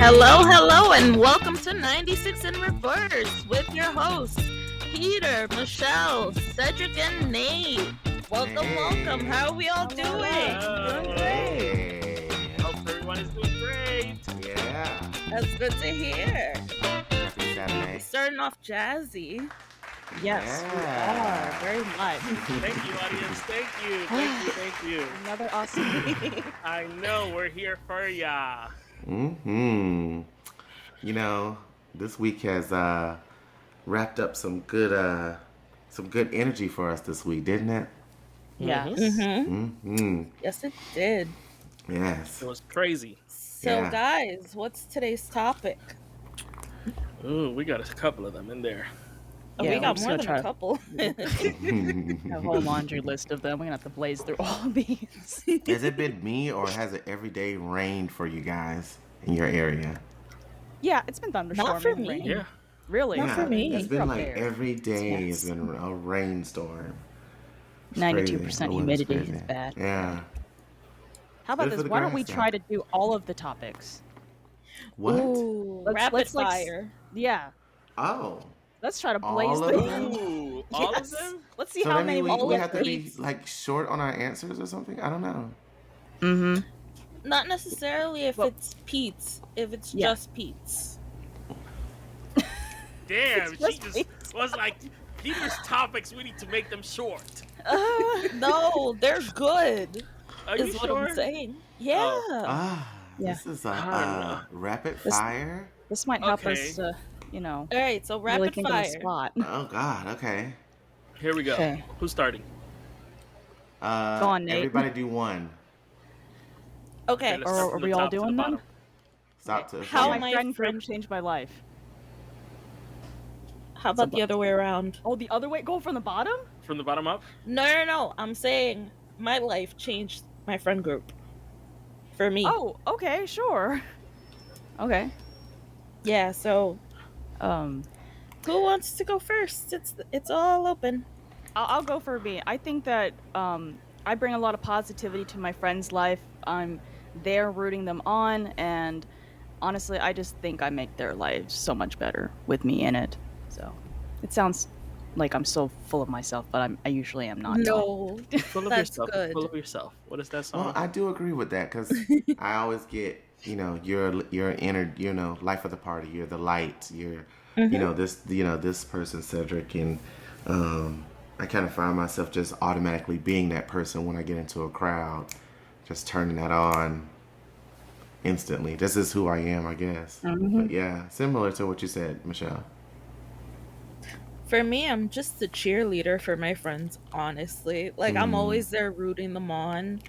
Hello, and welcome to 96 in Reverse with your hosts, Peter, Michelle, Cedric, and Nate. Welcome. How are we all doing? Doing great. Hope everyone is doing great. Yeah. That's good to hear. Happy Saturday. Starting off jazzy. Yes, we are very much. Thank you, audience. Thank you. Another awesome week. I know we're here for ya. You know, this week has wrapped up some good energy for us this week, didn't it? Yes. Yes, it did. Yes. It was crazy. So, Yeah. guys, what's today's topic? Ooh, we got a couple of them in there. We Yeah, got we're more just than gonna a couple. A whole laundry list of them. We're gonna have to blaze through all these. Has it been me or has it every day rained for you guys in your area? Yeah, it's been thunderstorming. Not for me. raining. Yeah. Really? Not for me. It's been Up like there. every day Yes. has been a rainstorm. It's 92% crazy. The weather's humidity is crazy. bad. Yeah. How about Good for this? the Why don't we grass, try though. to do all of the topics? What? Ooh, Let's- rapid let's, like, fire. Yeah. Oh. Let's try to All blaze of through. them? Ooh, all Yes. of them? Let's see So how that many means we we have to be complete. like short on our answers or something? I don't know. Mm-hmm. Not necessarily if Well- it's Pete's. If it's Yeah. just Pete's. Damn, It's she just just was like, Peter's topics, we need to make them short. No, they're good. Are you Is what sure? I'm saying. Yeah. Yeah. This is I a rapid This- fire. This might help Okay. us, All right. So really rapid think of a fire. spot. Oh God. Okay. Here we go. Okay. Who's starting? Go on, Nate. Everybody do one. Okay. let's Or start are from the we all top to the doing them? bottom. Stop to. How my am I friend fr- group changed my life. How about the other way around? Oh, the other way? Go from the bottom? From the bottom up? No. I'm saying my life changed my friend group. For me. Oh, okay, sure. Okay. Yeah. So Um, who wants to go first? It's all open. I'll go for me. I think that I bring a lot of positivity to my friends' life. I'm there rooting them on, and honestly, I just think I make their lives so much better with me in it. So it sounds like I'm so full of myself, but I usually am not. No. Full of That's yourself. good. Full of yourself. What is that song? Well, I do agree with that because I always get your inner life of the party. You're the light. You're this person Cedric, and I kind of find myself just automatically being that person when I get into a crowd, just turning that on instantly. This is who I am, I guess. But yeah, similar to what you said, Michelle. For me, I'm just a cheerleader for my friends, honestly. Like, I'm always there rooting them on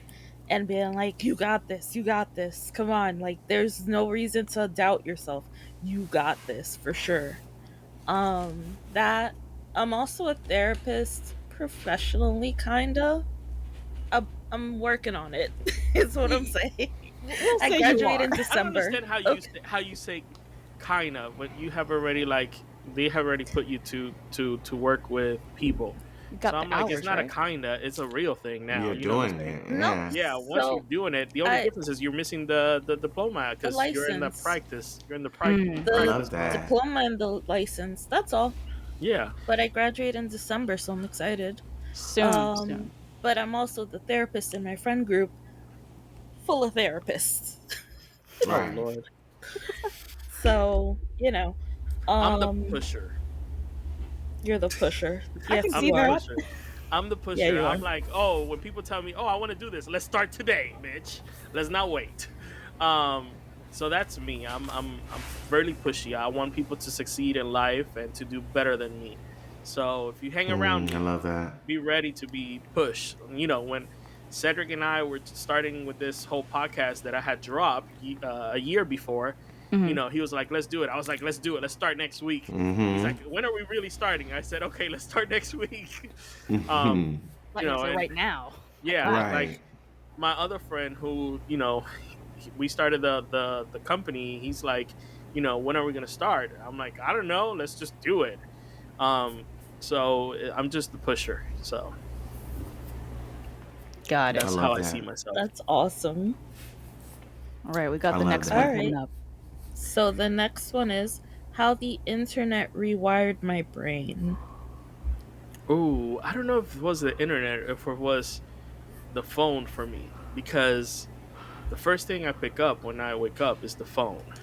and being like, you got this, come on. Like, there's no reason to doubt yourself. You got this, for sure. That, I'm also a therapist professionally, kinda. I'm working on it, is what I'm saying. We'll I say you graduated in are. I don't December. understand how you say kind of, but you have already they have already put you to work with people. You got So I'm the like, hours, it's not right? a kinda, it's a real thing now. You're you know what doing I'm saying? it. No. Yeah. Yeah, once So, you're doing it, the only I- difference is you're missing the diploma because you're in the license. practice. You're in the practice. The I love that. diploma and the license, that's all. Yeah. But I graduate in December, so I'm excited. Soon. But I'm also the therapist in my friend group, full of therapists. Right. Oh Lord. So, I'm the um, pusher. you're the pusher. I Yes, can I'm see the you are. that. pusher. I'm the pusher. Yeah, you I'm are. like, when people tell me, I want to do this, let's start today, bitch. Let's not wait. So that's me. I'm very pushy. I want people to succeed in life and to do better than me. So if you hang around I me, love that. be ready to be pushed. When Cedric and I were starting with this whole podcast that I had dropped a year before, he was like, let's do it. I was like, let's do it. Let's start next week. He's like, when are we really starting? I said, okay, let's start next week. Like you know, so and- right now. Yeah, Right. like my other friend who, we started the company. He's like, when are we gonna start? I'm like, I don't know. Let's just do it. So I'm just the pusher. So Got it. that's love how I that. see myself. That's awesome. All right, we got I the love next that. one All right. coming up. So the next one is how the internet rewired my brain. Ooh, I don't know if it was the internet or if it was the phone for me, because the first thing I pick up when I wake up is the phone.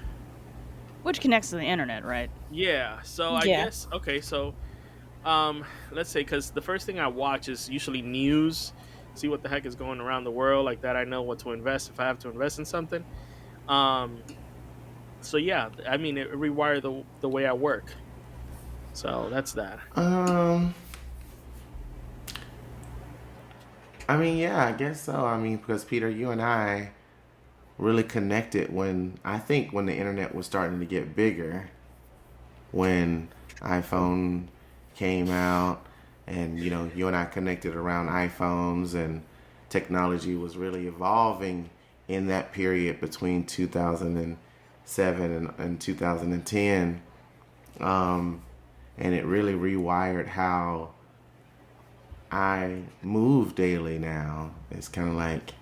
Which connects to the internet, right? Yeah, so I Yeah. guess okay, so let's say because the first thing I watch is usually news, see what the heck is going around the world, like that I know what to invest if I have to invest in something. Um, so yeah, I mean it rewired the way I work. So that's that. Um, I mean, yeah, I guess so. I mean, because Peter, you and I really connected when I think when the internet was starting to get bigger, when iPhone came out, and you and I connected around iPhones, and technology was really evolving in that period between 2007 and 2010. And it really rewired how I move daily now. It's kind of like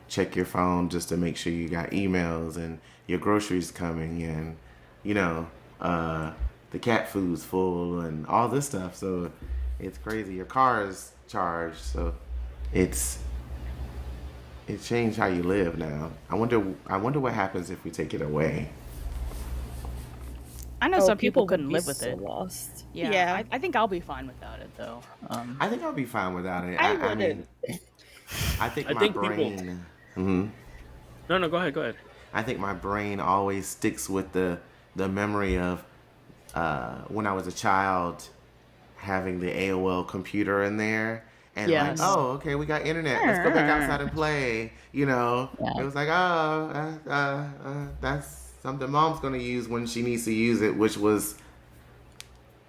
check your phone just to make sure you got emails and your groceries coming and you know uh, the cat food's full and all this stuff. So it's crazy. Your car is charged, so it's it changed how you live now. I wonder what happens if we take it away. I know Oh, some people people would couldn't be live with so it. lost. Yeah, Yeah. I think I'll be fine without it though. I think I'll be fine without it. I I mean, wouldn't. I think I my think people. brain. Mhm. No, no, go ahead, go ahead. I think my brain always sticks with the memory of when I was a child having the AOL computer in there and like, Yes. oh, okay, we got internet. Let's go back outside and play. It Yeah. was like, oh, that's something mom's gonna use when she needs to use it, which was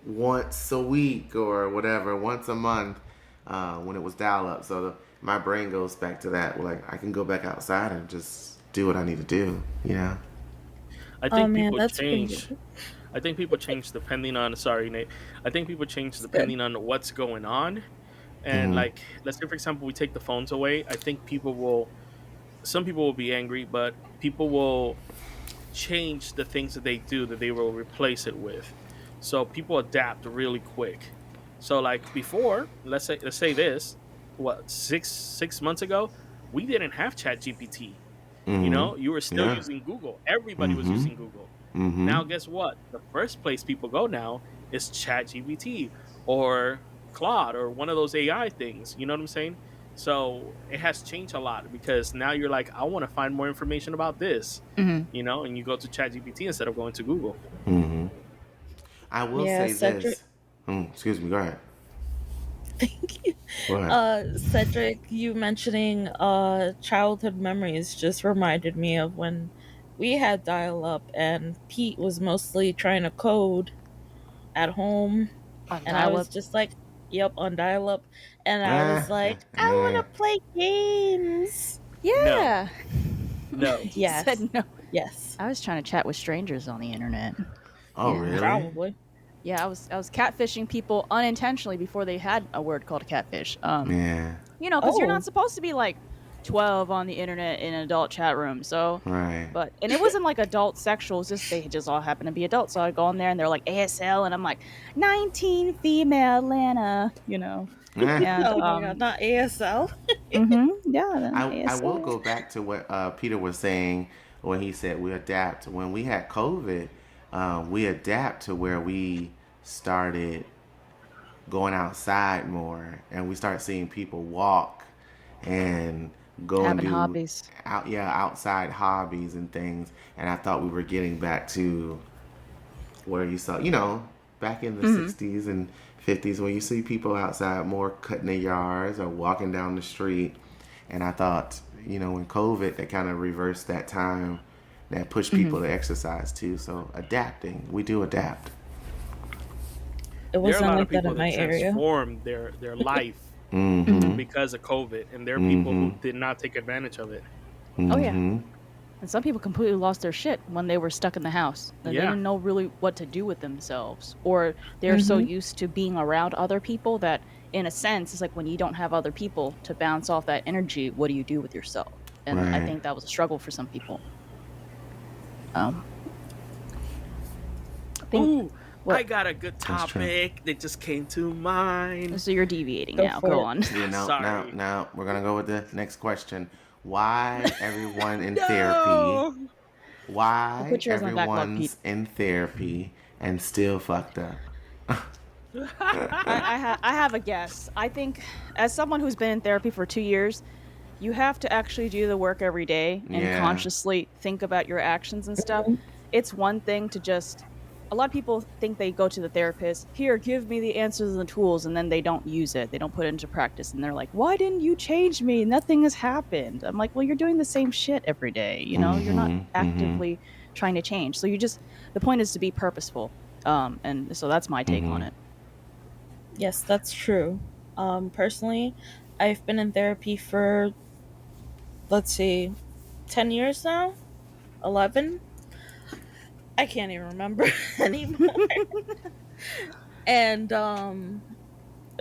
once a week or whatever, once a month when it was dial up. So my brain goes back to that. Like I can go back outside and just do what I need to do. I Oh think man, people that's pretty change. good. I think people change depending on. Sorry, Nate. I think people change It's good. depending on what's going on. And Hmm. like, let's say for example, we take the phones away. I think people will. Some people will be angry, but people will change the things that they do that they will replace it with. So people adapt really quick. So like before, let's say this, what six months ago, we didn't have Chat GPT. Hmm. You were still Yeah. using Google. Everybody was Hmm. using Google. Hmm. Now, guess what? The first place people go now is Chat GPT or Claude or one of those AI things. You know what I'm saying? So it has changed a lot because now you're like, I want to find more information about this, Hmm. and you go to Chat GPT instead of going to Google. Hmm. I will Yeah, say Cedric. this. Excuse me. Go ahead. Thank you. Go ahead. Cedric, you mentioning childhood memories just reminded me of when we had dial up and Pete was mostly trying to code at home On and I dial was up. just like, yep, on dial up and I was Ah, like, I want to play games. No, Yeah. no. He Yes. said no. Yes. I was trying to chat with strangers on the internet. oh, Yeah. really? Probably. Yeah, I was catfishing people unintentionally before they had a word called catfish. Yeah. Because you're Oh. not supposed to be like 12 on the internet in an adult chat room. So, Right. and it wasn't like adult sexual. It's just they just all happen to be adults. So I go on there and they're like ASL, and I'm like 19 female Atlanta. And Oh my god, not ASL. yeah, then I will ASL. go back to what Peter was saying when he said we adapt. When we had COVID, we adapt to where we started going outside more, and we start seeing people walk and go and Having do hobbies. outside hobbies and things. And I thought we were getting back to where you saw, back in the Hmm. 60s and 50s, where you see people outside more cutting their yards or walking down the street. And I thought, when COVID, that kind of reversed that time, that pushed Hmm. people to exercise too. So adapting, we do adapt. It There are a wasn't lot of like that people in that my area. transformed their life Mm-hmm. because of COVID, and there are people Mm-hmm. who did not take advantage of it. Oh yeah. Mm-hmm. And some people completely lost their shit when they were stuck in the house. And they Yeah. didn't know really what to do with themselves. Or they're so Mm-hmm. used to being around other people that, in a sense, it's like when you don't have other people to bounce off that energy, what do you do with yourself? And I Right. think that was a struggle for some people. Um, Think Ooh, I what? got a good That's true. topic that just came to mind. So you're deviating Go now. for Go it. on. Yeah, no, no, Sorry. no. We're gonna go with the next question. Why everyone in therapy? No. I'll Why put yours on the backlog, Pete. everyone's in therapy and still fucked up? I have a guess. I think as someone who's been in therapy for 2 years, you have to actually do the work every day and Yeah. consciously think about your actions and stuff. Mhm. It's one thing to just a lot of people think they go to the therapist, here, give me the answers and the tools, and then they don't use it. They don't put it into practice. And they're like, why didn't you change me? Nothing has happened. I'm like, well, you're doing the same shit every day. You know, you're not Mm-hmm. Mm-hmm. actively trying to change. So the point is to be purposeful. And so that's my take on Mm-hmm. it. Yes, that's true. Personally, I've been in therapy for, let's see, 10 years now? 11? I can't even remember anymore. And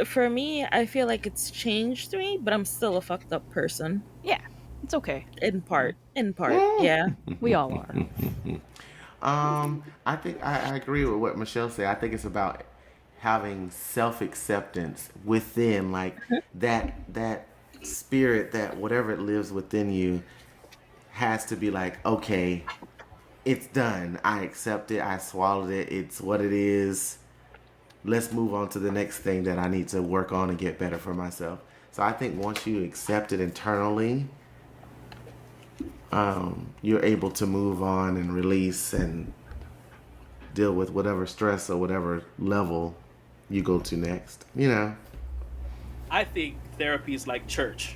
for me, I feel like it's changed me, but I'm still a fucked up person. Yeah, it's okay. In You know, part. In part. Yeah. we all are. I think I agree with what Michelle said. I think it's about having self acceptance within, like that spirit, that whatever it lives within you has to be like, okay, it's done. I accept it. I swallowed it. It's what it is. Let's move on to the next thing that I need to work on and get better for myself. So I think once you accept it internally, you're able to move on and release and deal with whatever stress or whatever level you go to next. You know. I think therapy is like church.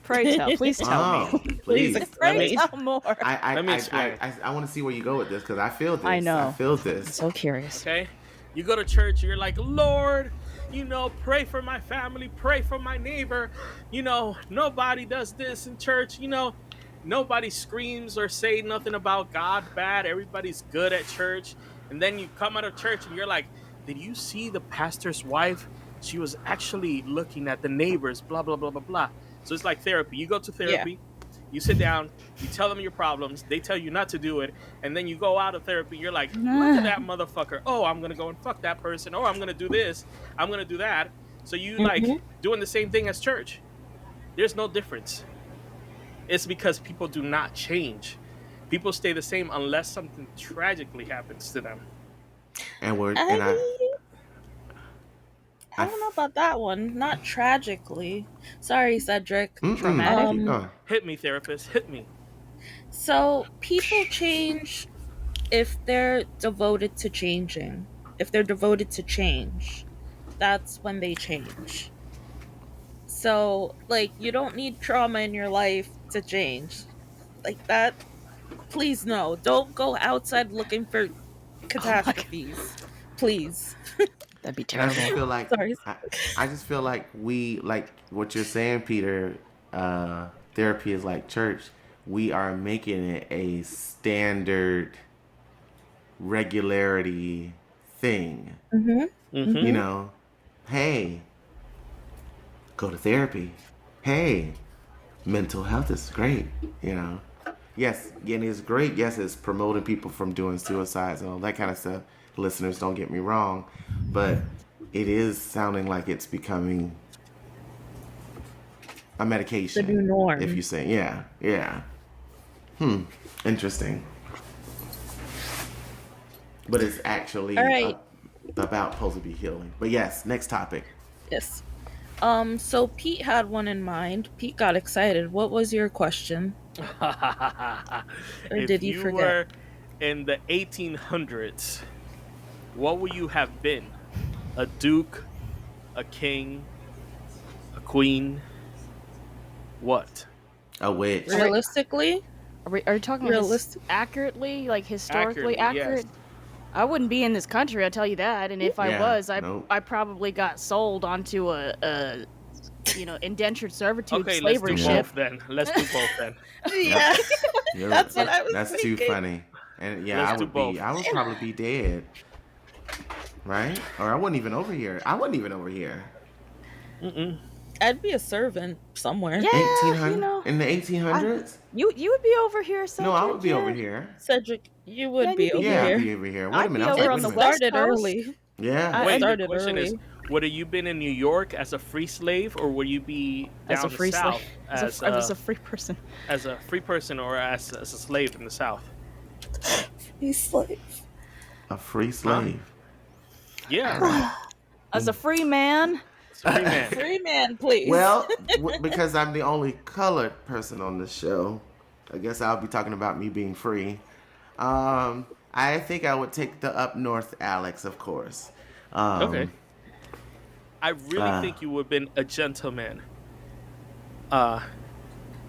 Pray tell. Please tell me. Oh, Please please. Pray explain. tell more. Let me explain. I want to see where you go with this because I feel this. I know. I feel I'm this. so curious. Okay? You go to church, you're like, Lord, pray for my family, pray for my neighbor. Nobody does this in church. Nobody screams or say nothing about God bad. Everybody's good at church. And then you come out of church and you're like, did you see the pastor's wife? She was actually looking at the neighbors, blah, blah, blah, blah, blah. So it's like therapy. You go to therapy, you sit down, you tell them your problems, they tell you not to do it, and then you go out of therapy, you're like, look at that motherfucker. Oh, I'm going to go and fuck that person. Oh, I'm going to do this. I'm going to do that. So you like Mhm. doing the same thing as church. There's no difference. It's because people do not change. People stay the same unless something tragically happens to them. And we're and I I don't know about that one. Not tragically. Sorry, Cedric. Traumatic. keep going. Hit me, therapist. Hit me. So people change if they're devoted to changing. If they're devoted to change, that's when they change. So, like, you don't need trauma in your life to change. Like that, please no. Don't go outside looking for Oh my god. catastrophes. Please. That'd be And I just terrible. feel like Sorry. I just feel like we like what you're saying, Peter. Therapy is like church. We are making it a standard regularity thing. Mhm. Mm-hmm. You Mhm. know, hey, go to therapy. Hey, mental health is great. You know, yes, and it's great. Yes, it's promoting people from doing suicides and all that kind of stuff. Listeners, don't get me wrong, but it is sounding like it's becoming a The new medication. If you norm. say, yeah, yeah, interesting. But it's All actually right. about supposed to be healing. But yes, next topic. Yes. So Pete had one in mind. Pete got excited. What was your question? Or If did you you forget? were in the 1800s, what would you have been? A duke, a king, a queen? What? A witch. Realistically? Are you talking Realistic. accurately, like historically Accurately, yes. accurate? I wouldn't be in this country, I'll tell you that. And if I Yeah, was, nope. I probably got sold onto a indentured servitude Okay, let's slavery do ship. both then. Let's do both then. Yeah. You're- That's what I was That's thinking. too funny. And yeah, Let's do both. I would probably be dead. Right? Or I wasn't even over here. I wasn't even over here. Mm-mm. I'd be a servant somewhere. Yeah, 1800 in the I, 1800s? you would be over here, No, I would Cedric. be over Yeah, here. Cedric, you yeah, would and you'd be be over Yeah, here. I'd here. be over here. Wait a I'd minute. be I was over like, It wait on a the minute. West started Coast. early. Yeah. It Wait, the started question is, early would you been in New York as a free slave, or would you be As a down the free slave, south as a free person. as a free person, or as a slave in the south? He's like, A free Huh? slave. Yeah, As a free man. it's a free man. free man, please. Well, because I'm the only colored person on the show, I guess I'll be talking about me being free. I think I would take the up north Alex, of course. Okay. Um, I really think you would have been a gentleman. Uh,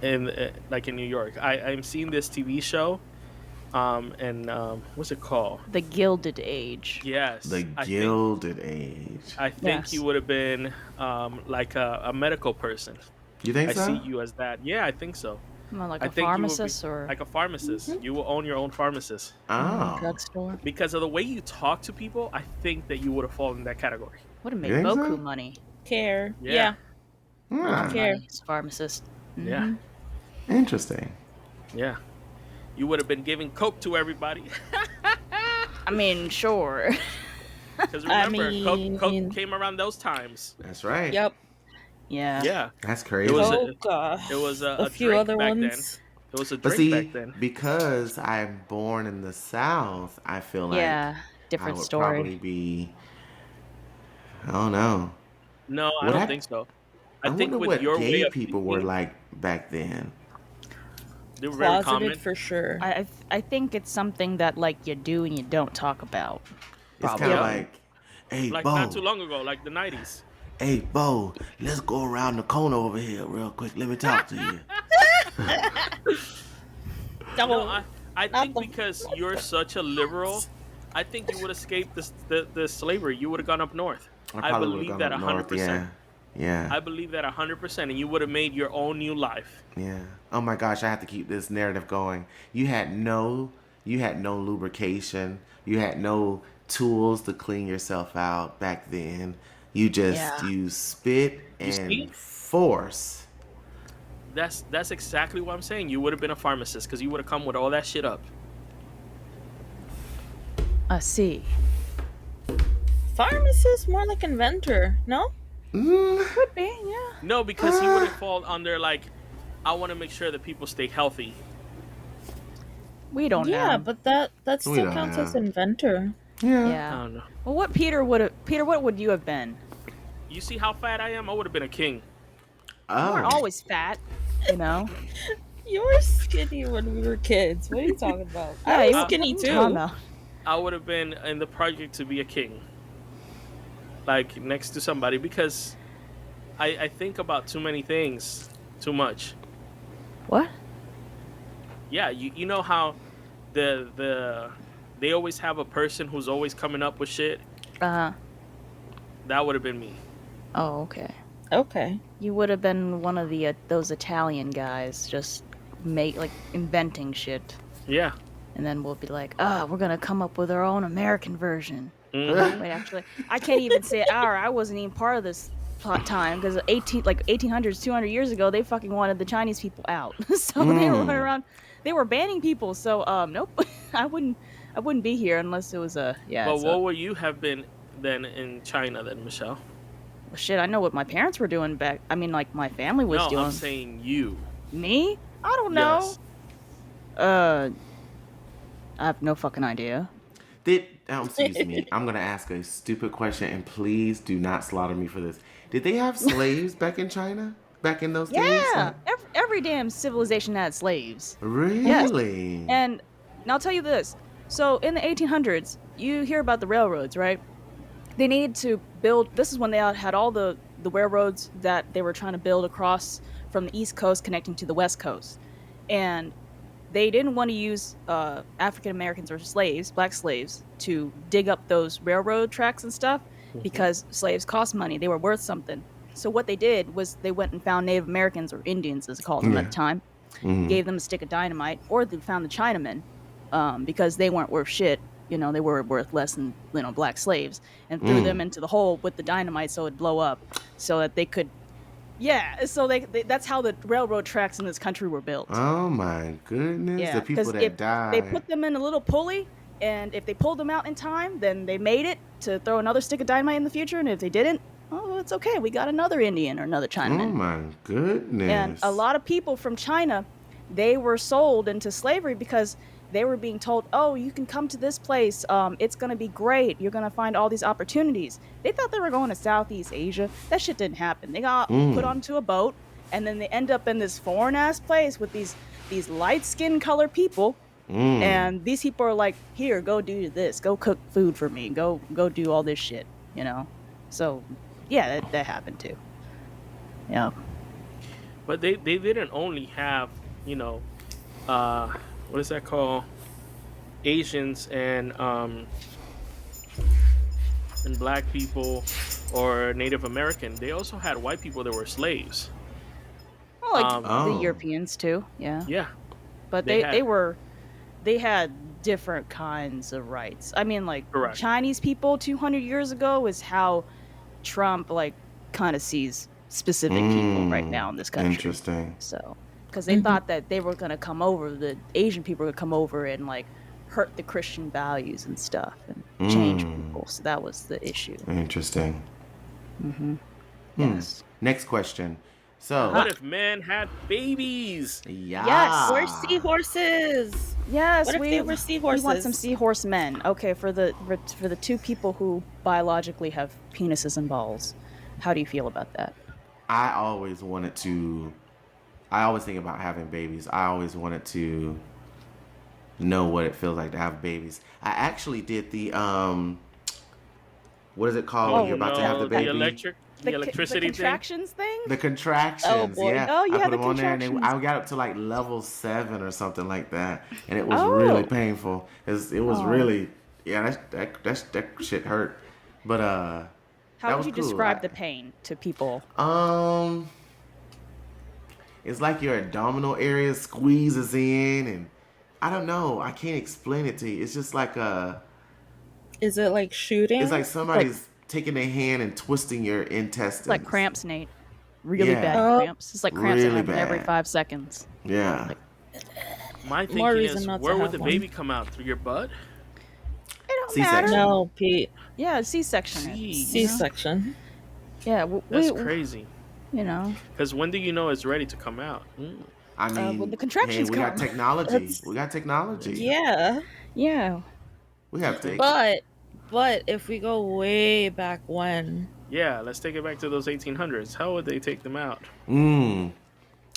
in like in New York, I'm seeing this TV show. And what's it called? The Gilded Age. Yes, the Gilded Age. I think Yes. you would have been like a medical person. You think I so? see you as that. Yeah, I think so. Well, like I a think you would be pharmacist or like a pharmacist. You will own your own pharmacist. Oh. drugstore. Because of the way you talk to people, I think that you would have fallen in that category. Would have made You think Boku so? money. Care. Yeah. Hmm. Care. Money as a pharmacist. Yeah, Interesting. yeah. You would have been giving coke to everybody. I mean, sure. Because I remember, mean- coke came around those times. That's right. Yep. Yeah. Yeah, That's crazy. It was Oh god. it was a few drink other back ones. then. It was a But drink see, back then. because I'm born in the South, I feel like Yeah. I Different would story. probably be. I don't know. No, I What don't hap- think so. I I think wonder with what your way gay of people were thinking, like back then. they were very common. Closeted for sure. I think it's something that like you do and you don't talk about. It's Probably. kind of Yeah. like, hey, Like Bo, not too long ago, like the 90s. hey, Bo, let's go around the corner over here real quick. Let me talk to you. No, I Not think the- because you're such a liberal, I think you would escape the slavery. You would have gone up north. I probably would've believe gone that up north, 100%. Yeah. I believe that 100%, and you would have made your own new life. Yeah. Oh my gosh, I have to keep this narrative going. You had no lubrication. You had no tools to clean yourself out back then. You just Yeah. use spit see? and force. That's exactly what I'm saying. You would have been a pharmacist because you would have come with all that shit up. I see. Pharmacist, more like inventor. No. Could be, yeah. No, because he would have fallen under like, I want to make sure that people stay healthy. We don't Yeah, know. but that We still don't counts know. as inventor. I Yeah. don't know. Well, what what would you have been? You see how fat I am? I would have been a king. Oh. We're always fat, you know. You were skinny when we were kids. What are you talking about? Yeah, I you was were- skinny what are you talking too. about? I would have been in the project to be a king. Like next to somebody because I think about too many things too much. What? Yeah, you know how they always have a person who's always coming up with shit. Uh-huh. That would have been me. Oh, okay. Okay. You would have been one of the those Italian guys, just inventing shit, Yeah. and then we'll be like, we're gonna come up with our own American version. Mhm. Wait, actually, I can't even say our. I wasn't even part of this time because 1800s, 200 years ago, they fucking wanted the Chinese people out, so they were running around, they were banning people. So nope, I wouldn't be here unless it was yeah. But so- what would you have been then in China then, Michelle? Well, shit, I know what my parents were doing back. I mean, like my family was No, doing. I'm saying you. Me? I don't know. Yes. I have no fucking idea. Excuse me. I'm gonna ask a stupid question, and please do not slaughter me for this. Did they have slaves back in China? Back in those days? Yeah, Like, every damn civilization had slaves. really? And I'll tell you this. So in the 1800s, you hear about the railroads, right? They needed to build. This is when they had all the railroads that they were trying to build across from the East Coast connecting to the West Coast, and they didn't want to use African Americans or slaves, black slaves, to dig up those railroad tracks and stuff because slaves cost money. They were worth something. So what they did was they went and found Native Americans, or Indians as they called them at the time, gave them a stick of dynamite, or they found the Chinamen because they weren't worth shit. You know, they were worth less than, black slaves, and threw them into the hole with the dynamite so it'd blow up, so that they could Yeah, so that's how the railroad tracks in this country were built. Oh my goodness, the Yeah, people because if that they died. put them in a little pulley, and if they pulled them out in time, then they made it to throw another stick of dynamite in the future. And if they didn't, oh, it's okay. We got another Indian or another Oh Chinaman. my And a goodness. lot of people from China, they were sold into slavery because they were being told, "Oh, you can come to this place. It's gonna be great. You're gonna find all these opportunities." They thought they were going to Southeast Asia. That shit didn't happen. They got put Mm, onto a boat, and then they end up in this foreign ass place with these light skin color people. mm. And these people are like, "Here, go do this. Go cook food for me. Go do all this shit." You know. So yeah, that happened too. Yeah. But they didn't only have, you know, uh, what is that called? Asians and black people or Native American. They also had white people that were slaves. Well, like the Oh. Europeans too. Yeah. Yeah, But they had they had different kinds of rights. I mean, like correct. Chinese people 200 years ago is how Trump like kind of sees specific people right now in this country. Interesting. So, because they thought that they were going to come over, the Asian people would come over and like hurt the Christian values and stuff and change people. So that was the issue. Interesting. Yes. Next question. So, What if men had babies? yeah. Or seahorses. Yes, What if they were we want some seahorses? seahorse men. Okay, for the two people who biologically have penises and balls. How do you feel about that? I always wanted to. I always think about having babies. I always wanted to know what it feels like to have babies. I actually did the what is it called when Oh you're about to have the no, baby? the electricity the thing. contractions thing? The contractions, Oh, boy. yeah. Oh, you I had put the them on there, and contractions. I got up to like level 7 or something like that, and it was Oh. really painful. It was Oh. really, yeah. That shit hurt, but How that would was you cool. describe the pain to people? It's like your abdominal area squeezes in, and I don't know. I can't explain it to you. It's just like Is it like shooting? it's like somebody's taking their hand and twisting your intestines. It's like cramps, Nate. Really Yeah. bad Oh. cramps. It's like cramps that Really happen every bad. 5 seconds. Yeah. My More thinking reason is, not to where would have the one. baby come out? Through your butt? It don't C-section. matter. No, Pete. Yeah, C-section. Jeez. You know? C-section. Yeah, That's crazy. You know. Because when do you know it's ready to come out? I mean, when the contractions hey, we got come. technology. That's- We got technology. Yeah. Yeah. We have to. But if we go way back when, Yeah, let's take it back to those 1800s. How would they take them out?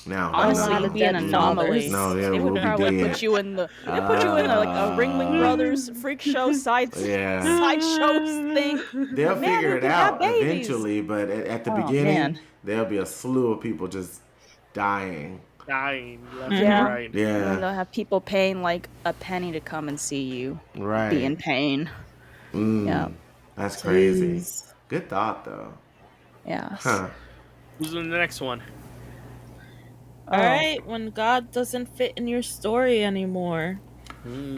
Now, Honestly, no, you'd be an dead anomaly. fathers. No, They would we'll be probably dead. put you in the. They put you in like a Ringling Brothers freak show Yeah. sideshows thing. They'll Man, figure we it can have out babies. eventually, but at the Oh, beginning, man. there'll be a slew of people just dying. Dying left Yeah. and right. And then Yeah, they'll have people paying like a penny to come and see you right. be in pain. Yeah. That's crazy. Jeez. Good thought, though. Yeah. Huh. Who's in the next one? Oh. all right, when God doesn't fit in your story anymore.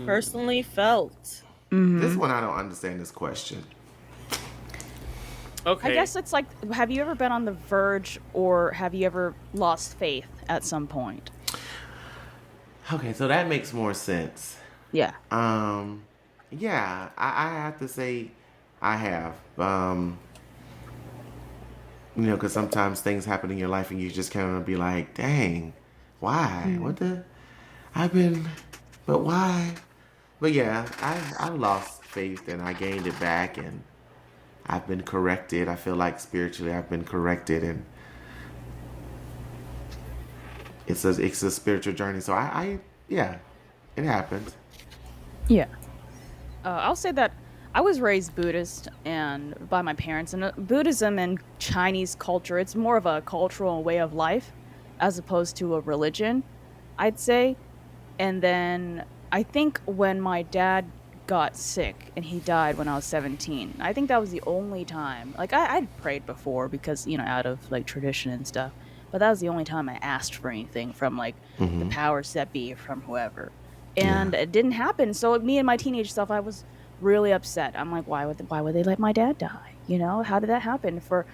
Personally felt. This one, I don't understand this question. Okay. I guess it's like, have you ever been on the verge or have you ever lost faith at some point? Okay, so that makes more sense. Yeah. Yeah, I have to say I have. Because sometimes things happen in your life and you just kind of be like, dang, why? What the? But why? But yeah, I lost faith and I gained it back and I've been corrected. I feel like spiritually I've been corrected and it's a spiritual journey. So yeah, it happens. Yeah. I'll say that I was raised Buddhist and by my parents, and Buddhism and Chinese culture, it's more of a cultural way of life as opposed to a religion, I'd say. And then I think when my dad got sick and he died when I was 17, I think that was the only time. Like I'd prayed before because, out of like tradition and stuff, but that was the only time I asked for anything from like the powers that be, from whoever. And it didn't happen. So me and my teenage self, I was really upset. I'm like, why would they let my dad die? How did that happen? For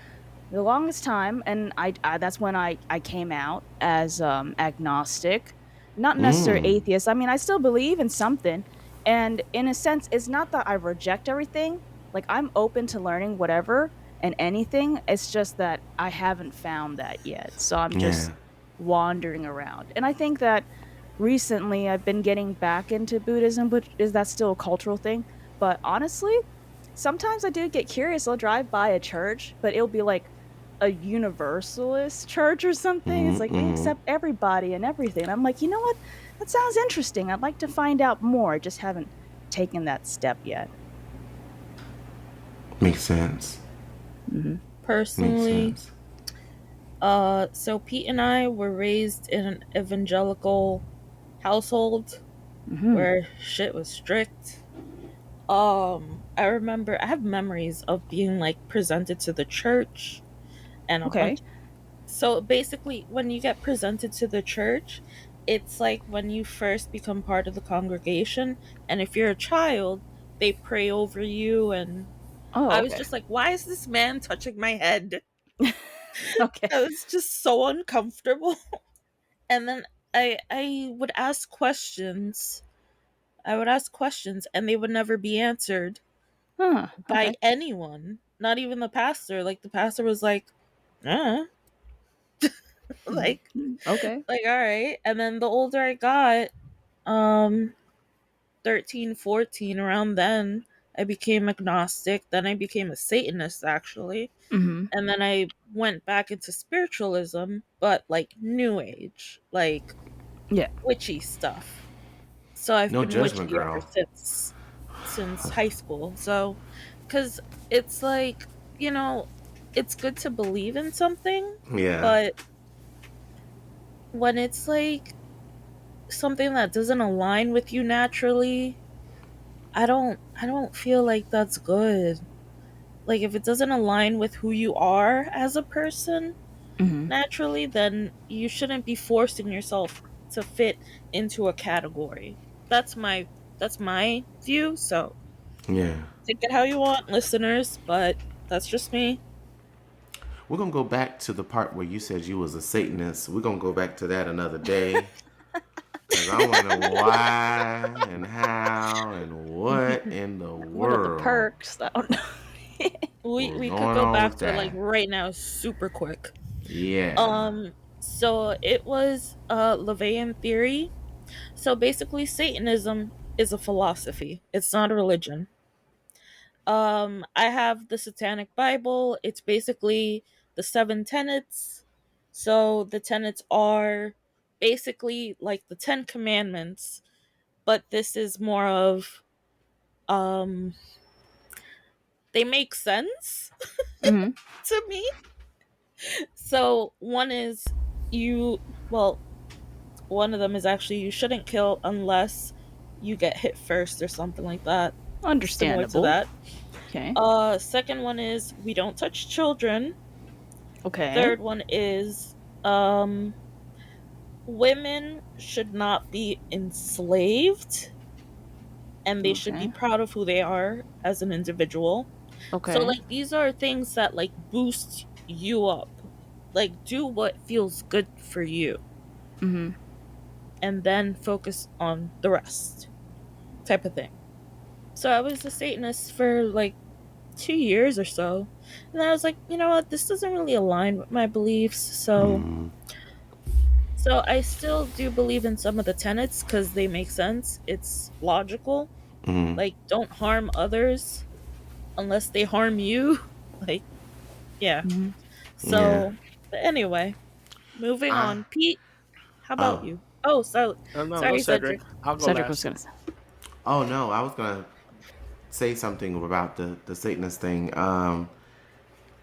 the longest time, and that's when I came out as agnostic, not necessarily Mm. atheist. I mean, I still believe in something, and in a sense, it's not that I reject everything. Like, I'm open to learning whatever and anything. It's just that I haven't found that yet, so I'm Yeah. just wandering around. And I think that recently I've been getting back into Buddhism, but is that still a cultural thing? But honestly, sometimes I do get curious. I'll drive by a church, but it'll be like a universalist church or something. It's like they Mm-hmm. accept everybody and everything. And I'm like, you know what? That sounds interesting. I'd like to find out more. I just haven't taken that step yet. Makes sense. Hmm. Makes Personally, sense. so Pete and I were raised in an evangelical household Hmm. where shit was strict. I remember I have memories of being like presented to the church and a Okay. bunch. So basically, when you get presented to the church, it's like when you first become part of the congregation, and if you're a child, they pray over you. And Oh, I was okay. just like, why is this man touching my head? Okay. I was just so uncomfortable. And then I would ask questions. I would ask questions, and they would never be answered Huh. by Okay. anyone, not even the pastor. Like the pastor was like, uh, like Okay. all right. And then the older I got, um 13, 14, around then, I became agnostic, then I became a Satanist actually, Hmm. and then I went back into spiritualism, but like new age, like Yeah. witchy stuff. So I've No been judgment, witchy ever girl. since high school. So cuz it's like, you know, it's good to believe in something, Yeah. but when it's like something that doesn't align with you naturally, I don't feel like that's good. Like if it doesn't align with who you are as a person Hmm. naturally, then you shouldn't be forcing yourself to fit into a category. That's my view, so Yeah. take it how you want, listeners, but that's just me. We're gonna go back to the part where you said you was a Satanist. We're gonna go back to that another day. Cause I wanna know why and how and what in the What are the world perks? I don't know. we was we could going go on back with to it like that. right now super quick. Yeah. So it was Levian theory. So basically Satanism is a philosophy. It's not a religion. I have the Satanic Bible. It's basically the seven tenets. So the tenets are basically like the 10 commandments, but this is more of um they make sense Hmm. to me. So one is you well, one of them is actually you shouldn't kill unless you get hit first or something like that. Similar to Understandable. that. Okay. Second one is we don't touch children. Okay. Third one is um women should not be enslaved and they should be Okay. proud of who they are as an individual. So Okay. like these are things that like boost you up. Like do what feels good for you Hmm. and then focus on the rest type of thing. So I was a Satanist for like 2 years or so. And then I was like, you know what, this doesn't really align with my beliefs. So I still do believe in some of the tenets because they make sense. It's logical. Mm-hmm. Like, don't harm others unless they harm you. Like, yeah. Hmm. Yeah. So, but anyway, moving I on. Pete, how about oh you? Oh, sorry, No, go sorry, Cedric. Cedric. I'll go Cedric was last. gonna say. oh no, I was gonna say something about the Satanist thing.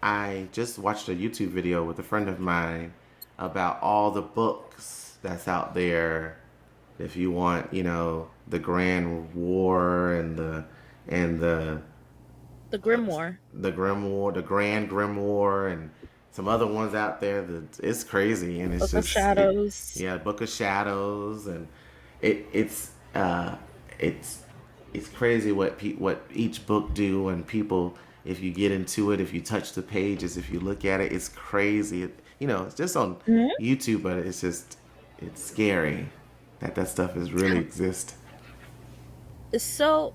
I just watched a YouTube video with a friend of mine about all the books that's out there. If you want, the Grand War and The Grimoire, the Grimoire, the Grand Grimoire, and some other ones out there that it's crazy, and it's Book of just Shadows. yeah, Book of Shadows, and it's it's crazy what each book do, and people if you get into it, if you touch the pages, if you look at it, it's crazy. It's just on Mhm. YouTube, but it's scary that stuff is really exist. So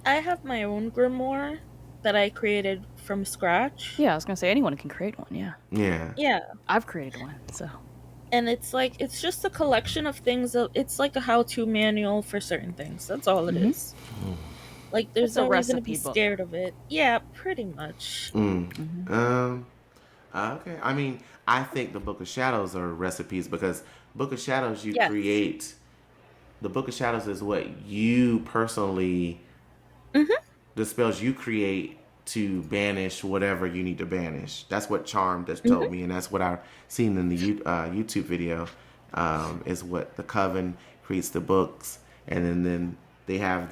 I have my own grimoire that I created from scratch. Yeah, I was gonna say anyone can create one. Yeah, Yeah. Yeah. I've created one. So And it's just a collection of things. It's like a how-to manual for certain things. That's all it is. Like, there's it's a no reason to be recipe book. scared of it. Yeah, pretty much. Um. Okay. I mean, I think the Book of Shadows are recipes because Book of Shadows you Yes. create. The Book of Shadows is what you personally, the spells you create to banish whatever you need to banish. That's what Charmed has told me, and that's what I've seen in the YouTube video. Is what the Coven creates the books, and then they have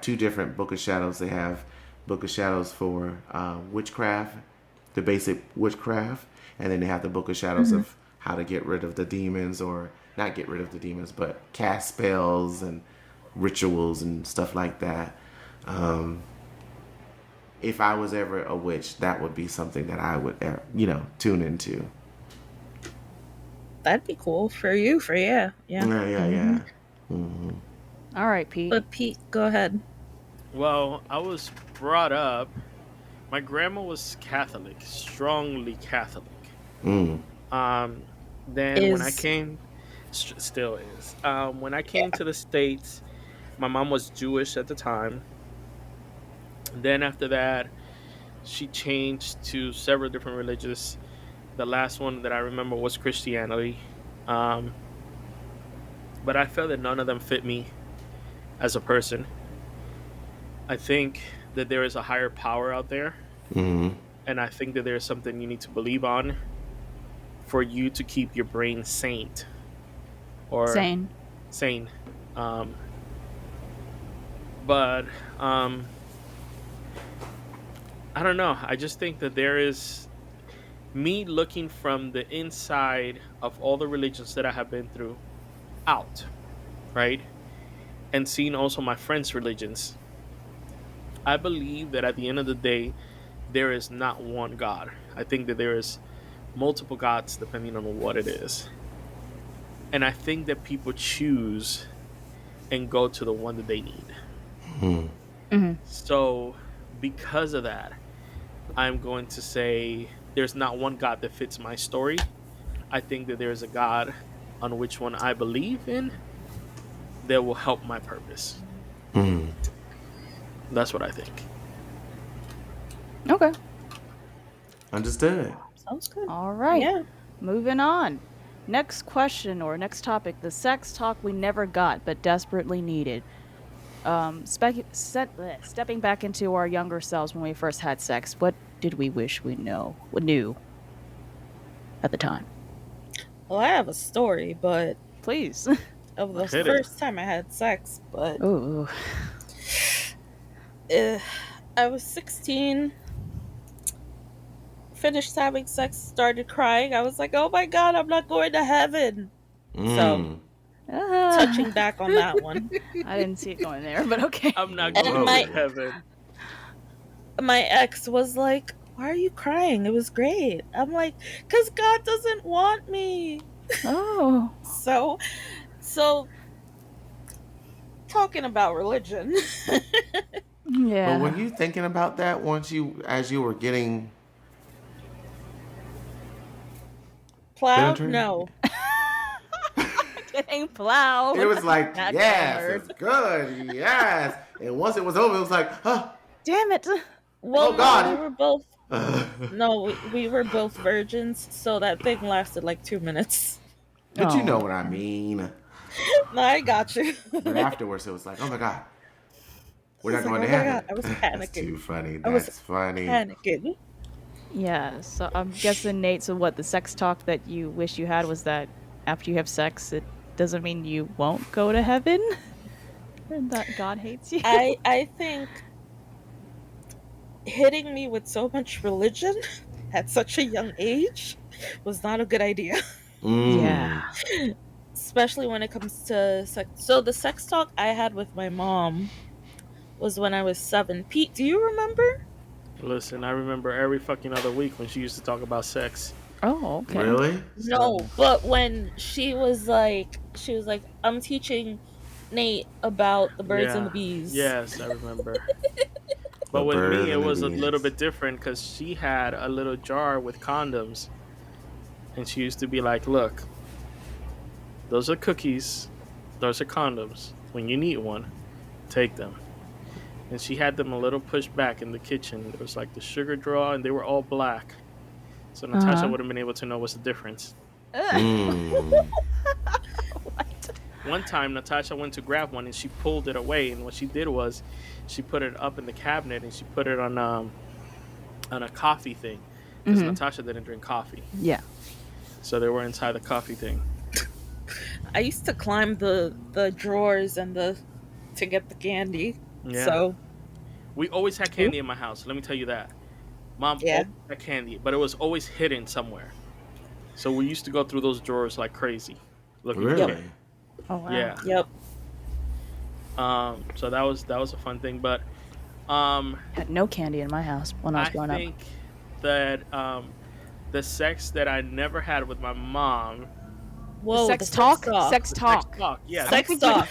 two different Book of Shadows. They have Book of Shadows for witchcraft, the basic witchcraft, and then they have the Book of Shadows of how to get rid of the demons, or not get rid of the demons, but cast spells and rituals and stuff like that. If I was ever a witch, that would be something that I would, tune into. That'd be cool for you. Yeah. Yeah. All right, Pete. But Pete, go ahead. Well, I was brought up. My grandma was Catholic, strongly Catholic. Mm. Then when I came, still is. When I came to the States, my mom was Jewish at the time. Then after that, she changed to several different religions. The last one that I remember was Christianity. But I felt that none of them fit me as a person. I think that there is a higher power out there. And I think that there's something you need to believe on for you to keep your brain sane. Or Sane. But I don't know. I just think that there is me looking from the inside of all the religions that I have been through out, right? And seeing also my friends' religions. I believe that at the end of the day, there is not one God. I think that there is multiple gods depending on what it is. And I think that people choose and go to the one that they need. So, because of that, I'm going to say there's not one God that fits my story. I think that there's a God on which one I believe in that will help my purpose. That's what I think. Okay. Understood. Sounds good. All right. Yeah. Moving on. Next question or next topic: the sex talk we never got but desperately needed. Stepping back into our younger selves when we first had sex, what did we wish we knew at the time? Well, I have a story, but Please. of the Hit it. first time I had sex, but Ooh. I was 16, finished having sex, started crying. I was like, oh my God, I'm not going to heaven. So, touching back on that one. I didn't see it going there, but okay. I'm not And going to heaven. My ex was like, why are you crying? It was great. I'm like, because God doesn't want me. Oh. So talking about religion. Yeah. But were you thinking about that as you were getting Plowed? penetrated? No. Getting plowed. It was like, That yes, hammered. it's good, yes. And once it was over, it was like, huh. Damn it. Well, Oh, God. no, we were both. No, we were both virgins, so that thing lasted like 2 minutes. But you Oh. know what I mean. No, I got you. But afterwards, it was like, oh my God, we're not I was going like, to oh my heaven. God, I was That's panicking. too funny. I was That's funny. Panicking. Yeah, so I'm guessing, Nate, so what, the sex talk that you wish you had was that after you have sex, it doesn't mean you won't go to heaven? And that God hates you? I think hitting me with so much religion at such a young age was not a good idea. Yeah. Especially when it comes to sex. So the sex talk I had with my mom was when I was 7. Pete, do you remember? Listen, I remember every fucking other week when she used to talk about sex. Oh, okay. Really? No, but when she was like, I'm teaching Nate about the birds and the Yeah. bees. Yes, I remember. The But with me, bird it and the was a little bees. bit different because she had a little jar with condoms, and she used to be like, "Look, those are cookies, those are condoms. When you need one, take them." And she had them a little pushed back in the kitchen. There was like the sugar drawer, and they were all black. So Natasha Uh-huh. would have been able to know what's the difference. Mm. What? One time, Natasha went to grab one, and she pulled it away. And what she did was, she put it up in the cabinet, and she put it on a coffee thing, because Mm-hmm. Natasha didn't drink coffee, Yeah. so they were inside the coffee thing. I used to climb the drawers and the to get the candy. Yeah, So we always had Oop. candy in my house. Let me tell you that. Mom Yeah. always had candy, but it was always hidden somewhere. So we used to go through those drawers like crazy, looking for Yep. Really? candy. Oh wow. Yeah. Yep. So that was a fun thing, but um, Had no candy in my house when I was I growing up. think that the sex that I never had with my mom, Whoa, Sex the talk? sex talk. Sex the talk. sex talk, yeah, Sex the talk.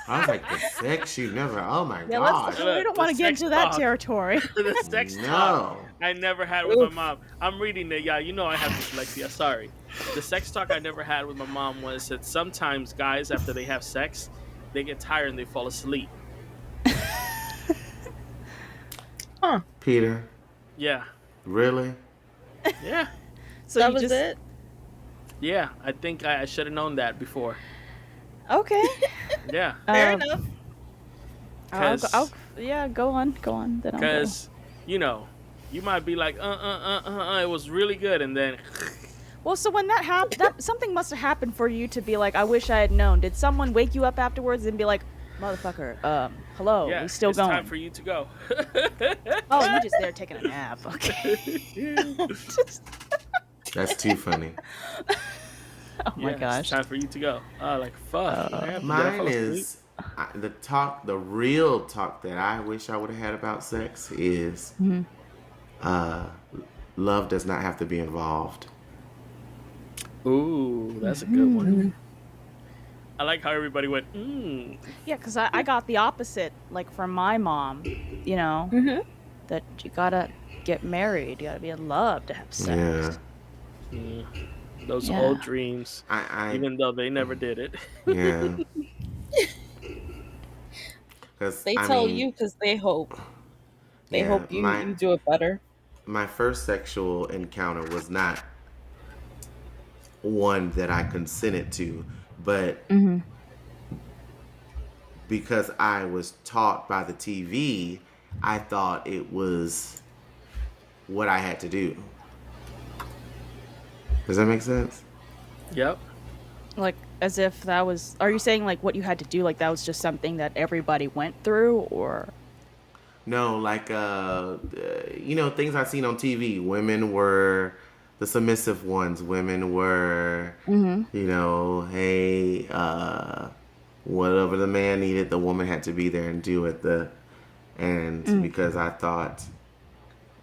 I was like, the sex you never. Oh my Yeah, gosh. we don't The want to get sex into that talk. territory. the sex talk No. I never had with my Oof. mom. I'm reading it, yeah. You know I have dyslexia. Sorry. The sex talk I never had with my mom was that sometimes guys, after they have sex, they get tired and they fall asleep. Huh. Peter, Yeah, really? yeah, So That you was just it. yeah. I think I should have known that before. okay. Yeah, Fair Um, enough. because yeah, go on. Then I'll go. you know you might be like it was really good, and then Well, so when that happened, that something must have happened for you to be like, I wish I had known. Did someone wake you up afterwards and be like, motherfucker, hello, yeah, we still it's going? time for you to go. Oh, you just there taking a nap. Okay. That's too funny. Oh my Yeah, gosh. it's time for you to go. Like fuck, what happened? Did I fall Mine asleep? is the real talk that I wish I would have had about sex is Mhm. uh, love does not have to be involved. Ooh, that's a good one. I like how everybody went. Yeah, because I got the opposite, like from my mom, Mhm. that you gotta get married, you gotta be in love to have sex. Yeah. Those Yeah. old dreams, I even though they never did it. yeah. Because They I tell mean, you because they hope. They yeah, hope you do it better. my first sexual encounter was not one that I consented to, but Mm-hmm. because I was taught by the TV, I thought it was what I had to do. Does that make sense? Yep. Like, as if that was. Are you saying like what you had to do? Like that was just something that everybody went through, or? No, like things I've seen on TV. Women were the submissive ones. Women were, hey, whatever the man needed, the woman had to be there and do it. Because I thought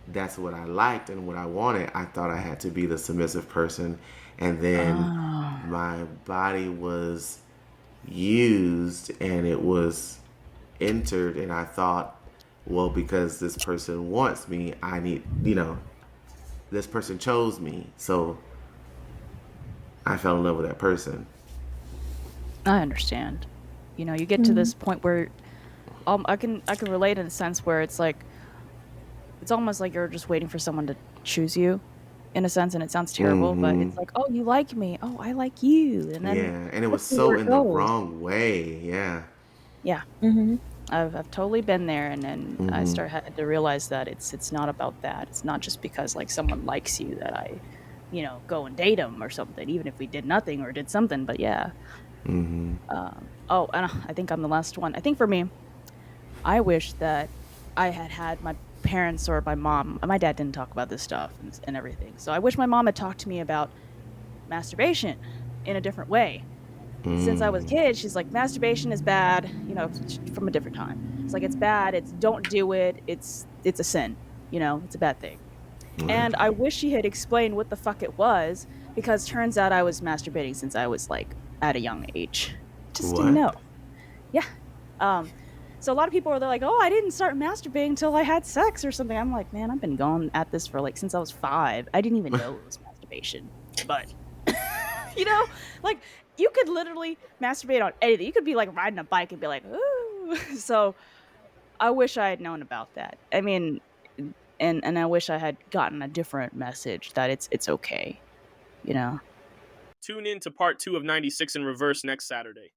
that's what I liked and what I wanted, I thought I had to be the submissive person, and then my body was used and it was entered, and I thought, well, because this person wants me, I need, this person chose me, so I fell in love with that person. I understand. You get to this point where I can relate in a sense where it's like it's almost like you're just waiting for someone to choose you in a sense, and it sounds terrible, but it's like, oh, you like me, oh, I like you, and then Yeah, and it was let's see so where it in the goes. wrong way. Yeah. Yeah. Mm-hmm. I've totally been there, and then I had to realize that it's not about that. It's not just because like someone likes you that I, go and date them or something, even if we did nothing or did something. But yeah. Mm-hmm. Oh, and I think I'm the last one. I think for me, I wish that I had my parents or my mom. My dad didn't talk about this stuff and everything. So I wish my mom had talked to me about masturbation in a different way. Since I was a kid, she's like, masturbation is bad, from a different time. It's like, it's bad, don't do it, it's a sin. It's a bad thing. Right. And I wish she had explained what the fuck it was, because turns out I was masturbating since I was like at a young age. Just didn't What? know. Yeah. Um, so a lot of people are like, "Oh, I didn't start masturbating until I had sex or something." I'm like, "Man, I've been going at this for like since I was 5. I didn't even know it was masturbation." But you know, like you could literally masturbate on anything. You could be like riding a bike and be like, "Ooh." So I wish I had known about that. I mean, and I wish I had gotten a different message that it's okay, you know. Tune in to part 2 of 96 in reverse next Saturday.